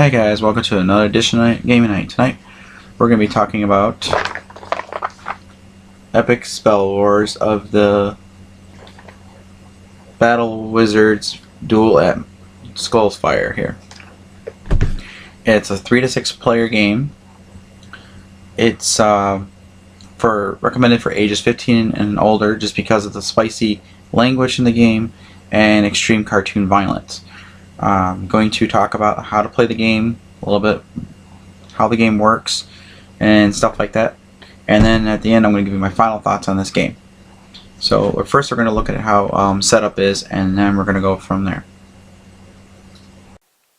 Hey guys, welcome to another edition of Gaming Night. Tonight we're going to be talking about epic spell wars of the Battle Wizards duel at Skullfire here. It's a 3 to 6 player game. It's recommended for ages 15 and older just because of the spicy language in the game and extreme cartoon violence. I'm going to talk about how to play the game, a little bit, how the game works, and stuff like that. And then at the end, I'm going to give you my final thoughts on this game. So first, we're going to look at how setup is, and then we're going to go from there.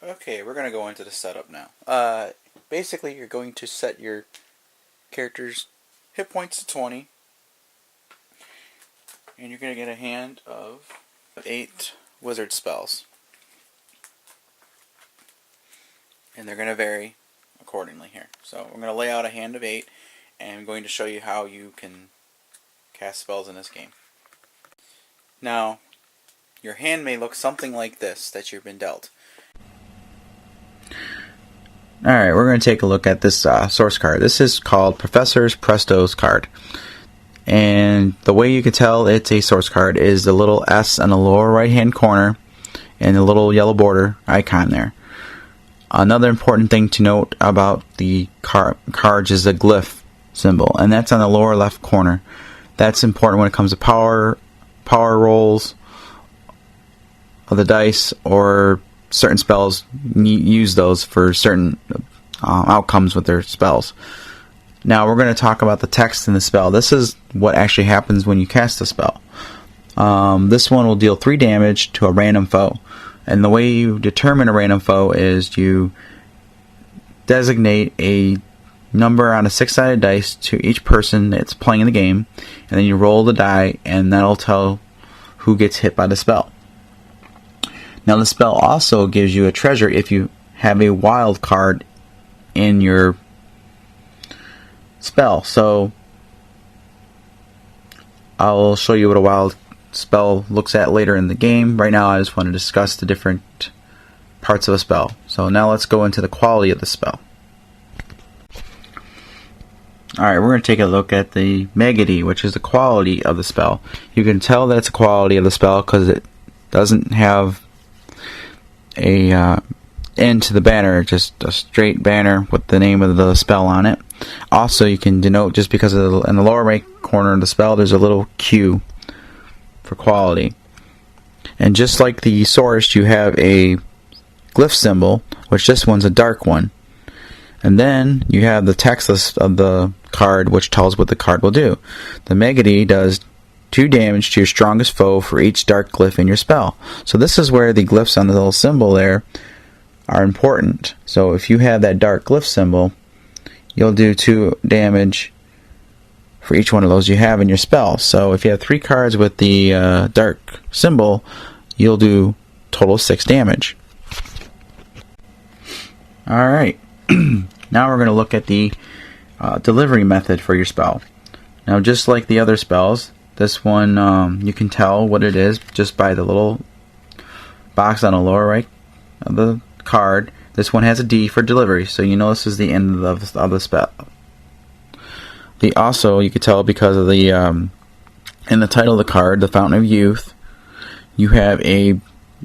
Okay, we're going to go into the setup now. Basically, you're going to set your character's hit points to 20, and you're going to get a hand of 8 wizard spells. And they're going to vary accordingly here. So we're going to lay out a hand of 8, and I'm going to show you how you can cast spells in this game. Now, your hand may look something like this that you've been dealt. Alright, we're going to take a look at this source card. This is called Professor's Presto's card. And the way you can tell it's a source card is the little S on the lower right hand corner and the little yellow border icon there. Another important thing to note about the cards is the glyph symbol, and that's on the lower left corner. That's important when it comes to power rolls of the dice, or certain spells use those for certain outcomes with their spells. Now we're going to talk about the text in the spell. This is what actually happens when you cast a spell. This one will deal 3 damage to a random foe. And the way you determine a random foe is you designate a number on a 6-sided dice to each person that's playing in the game, and then you roll the die, and that'll tell who gets hit by the spell. Now the spell also gives you a treasure if you have a wild card in your spell. So I'll show you what a wild spell looks at later in the game. Right now I just want to discuss the different parts of a spell. So now let's go into the quality of the spell. Alright, we're going to take a look at the Megady, which is the quality of the spell. You can tell that it's a quality of the spell because it doesn't have a end to the banner, just a straight banner with the name of the spell on it. Also, you can denote, just because of in the lower right corner of the spell there's a little Q for quality. And just like the source, you have a glyph symbol, which this one's a dark one. And then you have the text of the card, which tells what the card will do. The Megady does 2 damage to your strongest foe for each dark glyph in your spell. So this is where the glyphs on the little symbol there are important. So if you have that dark glyph symbol, you'll do 2 damage for each one of those you have in your spell. So if you have 3 cards with the dark symbol, you'll do total 6 damage. Alright, now we're going to look at the delivery method for your spell. Now just like the other spells, this one you can tell what it is just by the little box on the lower right of the card. This one has a D for delivery, so you know this is the end of the spell. Also, you could tell because of the in the title of the card, the Fountain of Youth, you have a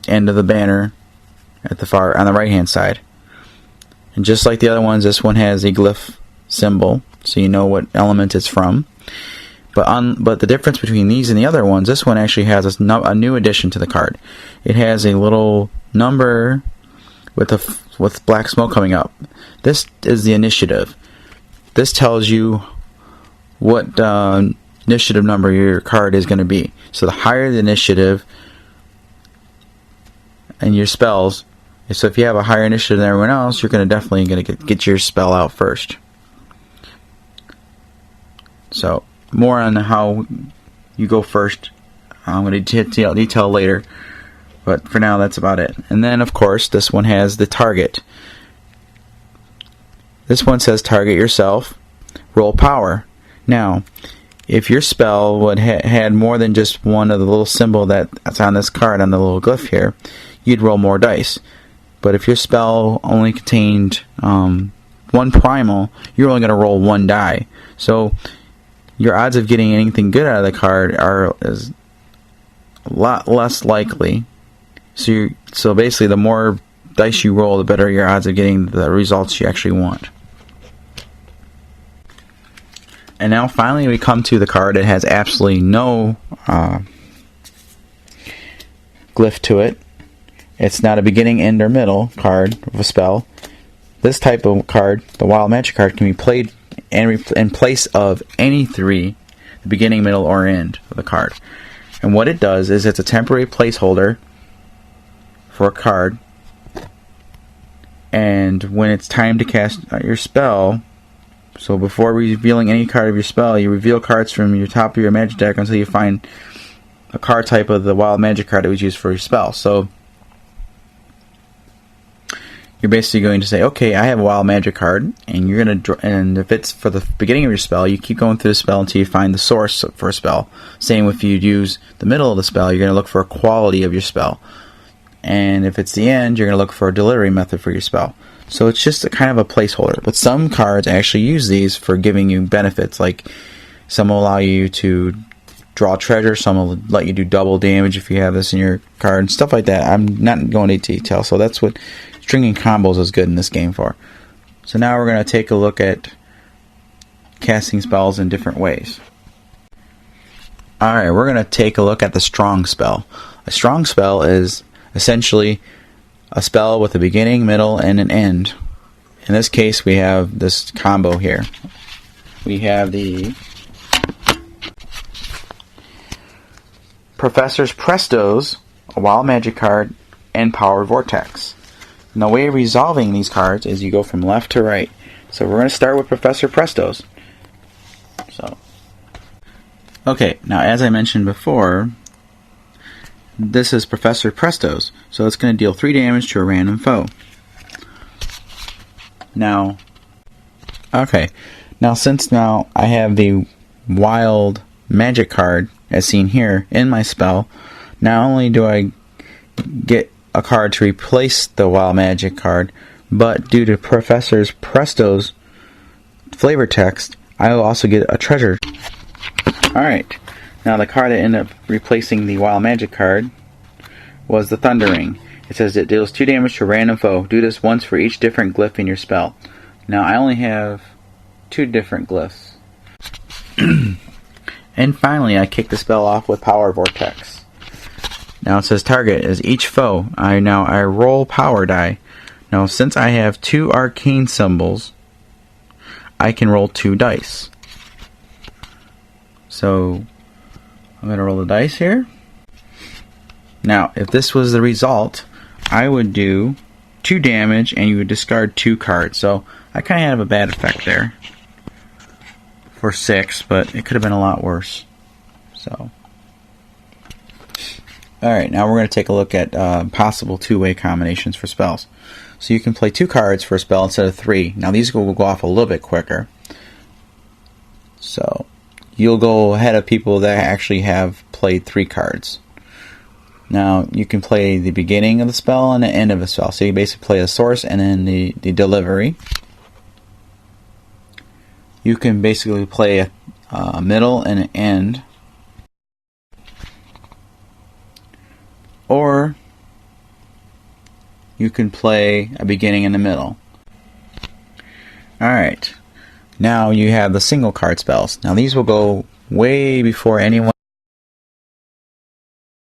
end of the banner at the far on the right hand side. And just like the other ones, this one has a glyph symbol, so you know what element it's from. But the difference between these and the other ones, this one actually has a new addition to the card. It has a little number with black smoke coming up. This is the initiative. This tells you what initiative number your card is going to be. So the higher the initiative and your spells, so if you have a higher initiative than everyone else, you're definitely going to get your spell out first. So more on how you go first, I'm going to detail later, but for now that's about it. And then of course this one has the target. This one says target yourself, roll power. Now, if your spell had more than just one of the little symbol that's on this card, on the little glyph here, you'd roll more dice. But if your spell only contained one primal, you're only going to roll one die. So your odds of getting anything good out of the card is a lot less likely. So basically, the more dice you roll, the better your odds of getting the results you actually want. And now finally we come to the card that has absolutely no glyph to it. It's not a beginning, end, or middle card of a spell. This type of card, the Wild Magic card, can be played in place of any three, the beginning, middle, or end of the card. And what it does is it's a temporary placeholder for a card. And when it's time to cast your spell, so before revealing any card of your spell, you reveal cards from your top of your magic deck until you find a card type of the Wild Magic card that was used for your spell. So you're basically going to say, okay, I have a Wild Magic card, and you're going to, and if it's for the beginning of your spell, you keep going through the spell until you find the source for a spell. Same if you use the middle of the spell, you're going to look for a quality of your spell. And if it's the end, you're going to look for a delivery method for your spell. So it's just a kind of a placeholder. But some cards actually use these for giving you benefits. Like some will allow you to draw treasure, some will let you do double damage if you have this in your card, and stuff like that. I'm not going into detail. So that's what stringing combos is good in this game for. So now we're going to take a look at casting spells in different ways. Alright, we're going to take a look at the strong spell. A strong spell is essentially a spell with a beginning, middle, and an end. In this case, we have this combo here. We have the Professor's Prestos, a Wild Magic card, and Power Vortex. And the way of resolving these cards is you go from left to right. So we're going to start with Professor Prestos. Okay, now as I mentioned before, this is Professor Prestos, so it's going to deal 3 damage to a random foe. Now, since I have the Wild Magic card, as seen here, in my spell, not only do I get a card to replace the Wild Magic card, but due to Professor Prestos' flavor text, I will also get a treasure. Alright. Now the card that ended up replacing the Wild Magic card was the Thundering. It says it deals 2 damage to a random foe. Do this once for each different glyph in your spell. Now I only have 2 different glyphs. And finally I kick the spell off with Power Vortex. Now it says target is each foe. I roll power die. Now since I have 2 arcane symbols, I can roll 2 dice. So I'm going to roll the dice here. Now, if this was the result, I would do 2 damage and you would discard 2 cards. So I kind of have a bad effect there for 6, but it could have been a lot worse. So, alright, now we're going to take a look at possible 2-way combinations for spells. So you can play 2 cards for a spell instead of 3. Now these will go off a little bit quicker. So you'll go ahead of people that actually have played 3 cards. Now, you can play the beginning of the spell and the end of the spell. So you basically play the source and then the delivery. You can basically play a middle and an end. Or you can play a beginning and a middle. Alright. Now you have the single card spells. Now these will go way before anyone